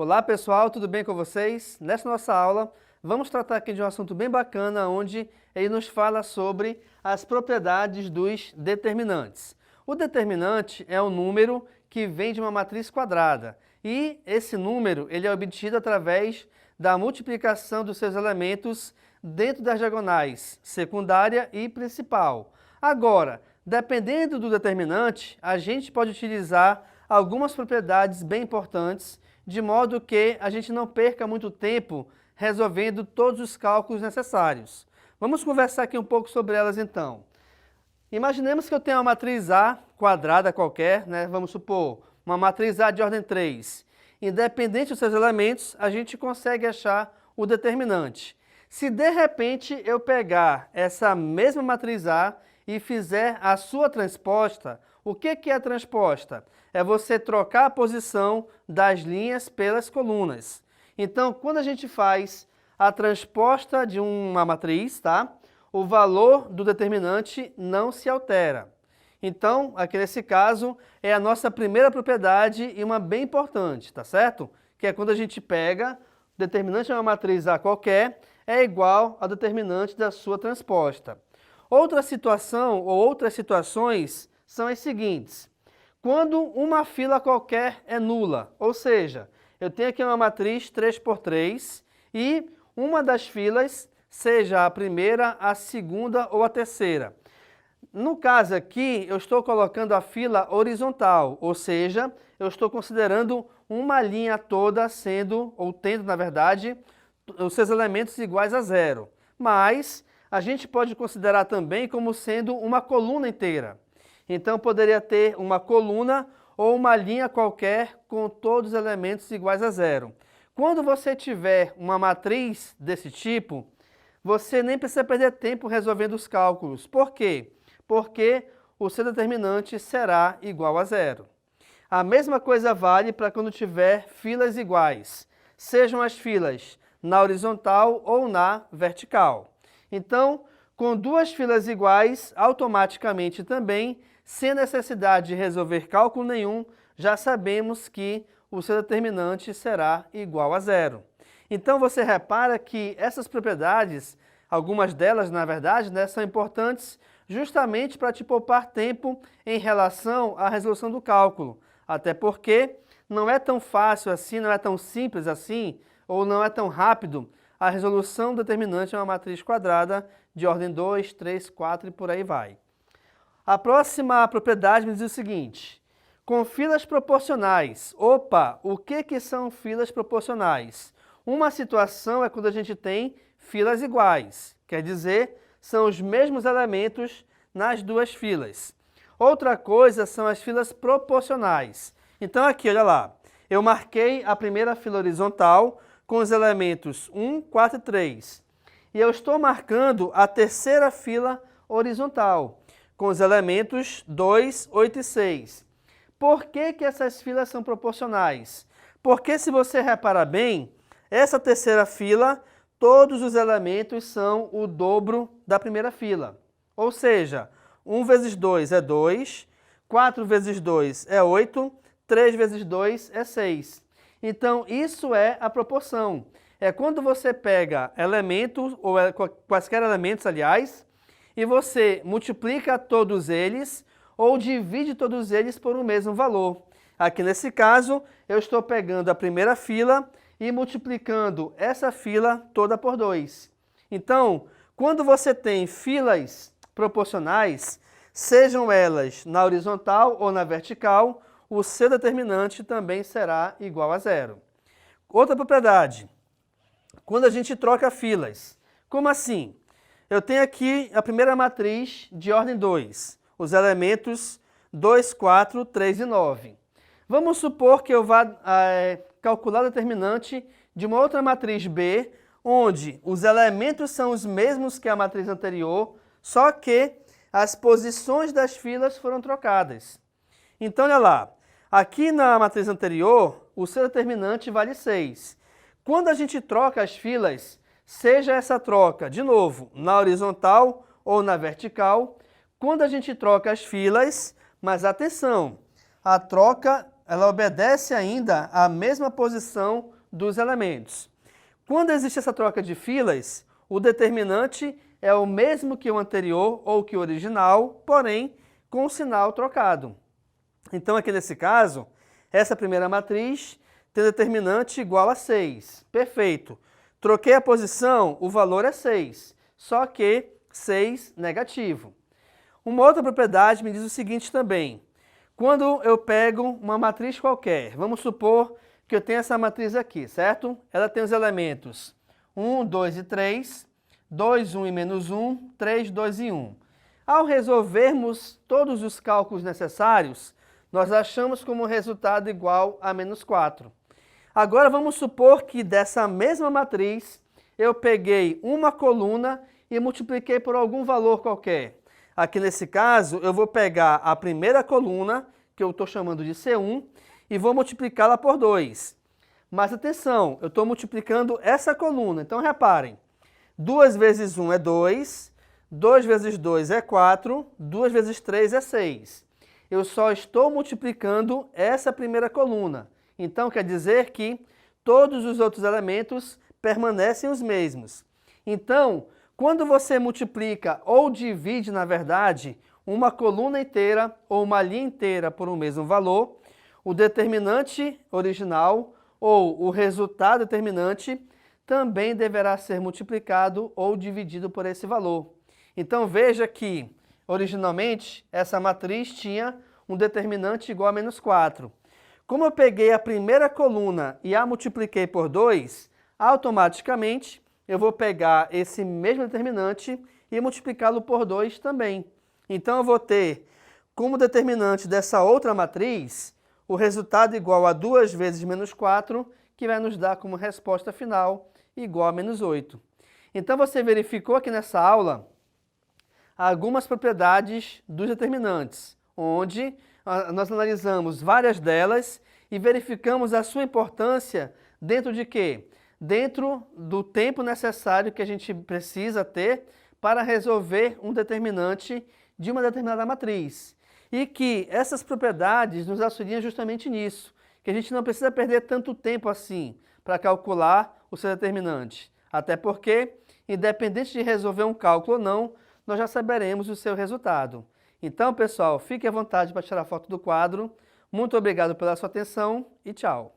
Olá pessoal, tudo bem com vocês? Nessa nossa aula, vamos tratar aqui de um assunto bem bacana, onde ele nos fala sobre as propriedades dos determinantes. O determinante é um número que vem de uma matriz quadrada, e esse número ele é obtido através da multiplicação dos seus elementos dentro das diagonais secundária e principal. Agora, dependendo do determinante, a gente pode utilizar algumas propriedades bem importantes, de modo que a gente não perca muito tempo resolvendo todos os cálculos necessários. Vamos conversar aqui um pouco sobre elas então. Imaginemos que eu tenho uma matriz A quadrada qualquer, né? Vamos supor, uma matriz A de ordem 3. Independente dos seus elementos, a gente consegue achar o determinante. Se de repente eu pegar essa mesma matriz A e fizer a sua transposta, o que é a transposta? É você trocar a posição das linhas pelas colunas. Então, quando a gente faz a transposta de uma matriz, tá? O valor do determinante não se altera. Então, aqui nesse caso, é a nossa primeira propriedade e uma bem importante, tá certo? Que é quando a gente pega o determinante de uma matriz A qualquer, é igual ao determinante da sua transposta. Outra situação ou outras situações são as seguintes. Quando uma fila qualquer é nula, ou seja, eu tenho aqui uma matriz 3×3 e uma das filas, seja a primeira, a segunda ou a terceira. No caso aqui, eu estou colocando a fila horizontal, ou seja, eu estou considerando uma linha toda sendo, ou tendo, na verdade, os seus elementos iguais a zero. Mas a gente pode considerar também como sendo uma coluna inteira. Então, poderia ter uma coluna ou uma linha qualquer com todos os elementos iguais a zero. Quando você tiver uma matriz desse tipo, você nem precisa perder tempo resolvendo os cálculos. Por quê? Porque o seu determinante será igual a zero. A mesma coisa vale para quando tiver filas iguais, sejam as filas na horizontal ou na vertical. Então, com duas filas iguais, automaticamente também, sem necessidade de resolver cálculo nenhum, já sabemos que o seu determinante será igual a zero. Então você repara que essas propriedades, algumas delas na verdade, né, são importantes justamente para te poupar tempo em relação à resolução do cálculo. Até porque não é tão fácil assim, não é tão simples assim, ou não é tão rápido a resolução do determinante de uma matriz quadrada de ordem 2, 3, 4 e por aí vai. A próxima propriedade me diz o seguinte, com filas proporcionais. Opa, o que são filas proporcionais? Uma situação é quando a gente tem filas iguais, quer dizer, são os mesmos elementos nas duas filas. Outra coisa são as filas proporcionais. Então aqui, olha lá, eu marquei a primeira fila horizontal com os elementos 1, 4 e 3. E eu estou marcando a terceira fila horizontal, com os elementos 2, 8 e 6. Por que essas filas são proporcionais? Porque se você reparar bem, essa terceira fila, todos os elementos são o dobro da primeira fila. Ou seja, 1 vezes 2 é 2, 4 vezes 2 é 8, 3 vezes 2 é 6. Então, isso é a proporção. É quando você pega elementos, ou quaisquer elementos, aliás, e você multiplica todos eles, ou divide todos eles por um mesmo valor. Aqui nesse caso, eu estou pegando a primeira fila e multiplicando essa fila toda por 2. Então, quando você tem filas proporcionais, sejam elas na horizontal ou na vertical, o seu determinante também será igual a zero. Outra propriedade, quando a gente troca filas. Como assim? Eu tenho aqui a primeira matriz de ordem 2, os elementos 2, 4, 3 e 9. Vamos supor que eu vá calcular o determinante de uma outra matriz B, onde os elementos são os mesmos que a matriz anterior, só que as posições das filas foram trocadas. Então, olha lá, aqui na matriz anterior, o seu determinante vale 6. Quando a gente troca as filas, seja essa troca, de novo, na horizontal ou na vertical, quando a gente troca as filas, mas atenção, a troca ela obedece ainda à mesma posição dos elementos. Quando existe essa troca de filas, o determinante é o mesmo que o anterior ou que o original, porém com o sinal trocado. Então, aqui nesse caso, essa primeira matriz tem determinante igual a 6. Perfeito. Troquei a posição, o valor é 6, só que 6 negativo. Uma outra propriedade me diz o seguinte também. Quando eu pego uma matriz qualquer, vamos supor que eu tenho essa matriz aqui, certo? Ela tem os elementos 1, 2 e 3, 2, 1 e menos 1, 3, 2 e 1. Ao resolvermos todos os cálculos necessários, nós achamos como resultado igual a menos 4. Agora vamos supor que dessa mesma matriz eu peguei uma coluna e multipliquei por algum valor qualquer. Aqui nesse caso eu vou pegar a primeira coluna, que eu estou chamando de C1, e vou multiplicá-la por 2. Mas atenção, eu estou multiplicando essa coluna, então reparem. 2 vezes 1 é 2, 2 vezes 2 é 4, 2 vezes 3 é 6. Eu só estou multiplicando essa primeira coluna. Então quer dizer que todos os outros elementos permanecem os mesmos. Então, quando você multiplica ou divide, na verdade, uma coluna inteira ou uma linha inteira por um mesmo valor, o determinante original ou o resultado determinante também deverá ser multiplicado ou dividido por esse valor. Então veja que, originalmente, essa matriz tinha um determinante igual a menos 4. Como eu peguei a primeira coluna e a multipliquei por 2, automaticamente eu vou pegar esse mesmo determinante e multiplicá-lo por 2 também. Então eu vou ter como determinante dessa outra matriz o resultado igual a 2 vezes menos 4, que vai nos dar como resposta final igual a menos 8. Então você verificou aqui nessa aula algumas propriedades dos determinantes, onde nós analisamos várias delas e verificamos a sua importância dentro de quê? Dentro do tempo necessário que a gente precisa ter para resolver um determinante de uma determinada matriz. E que essas propriedades nos auxiliam justamente nisso, que a gente não precisa perder tanto tempo assim para calcular o seu determinante. Até porque, independente de resolver um cálculo ou não, nós já saberemos o seu resultado. Então, pessoal, fique à vontade para tirar foto do quadro. Muito obrigado pela sua atenção e tchau!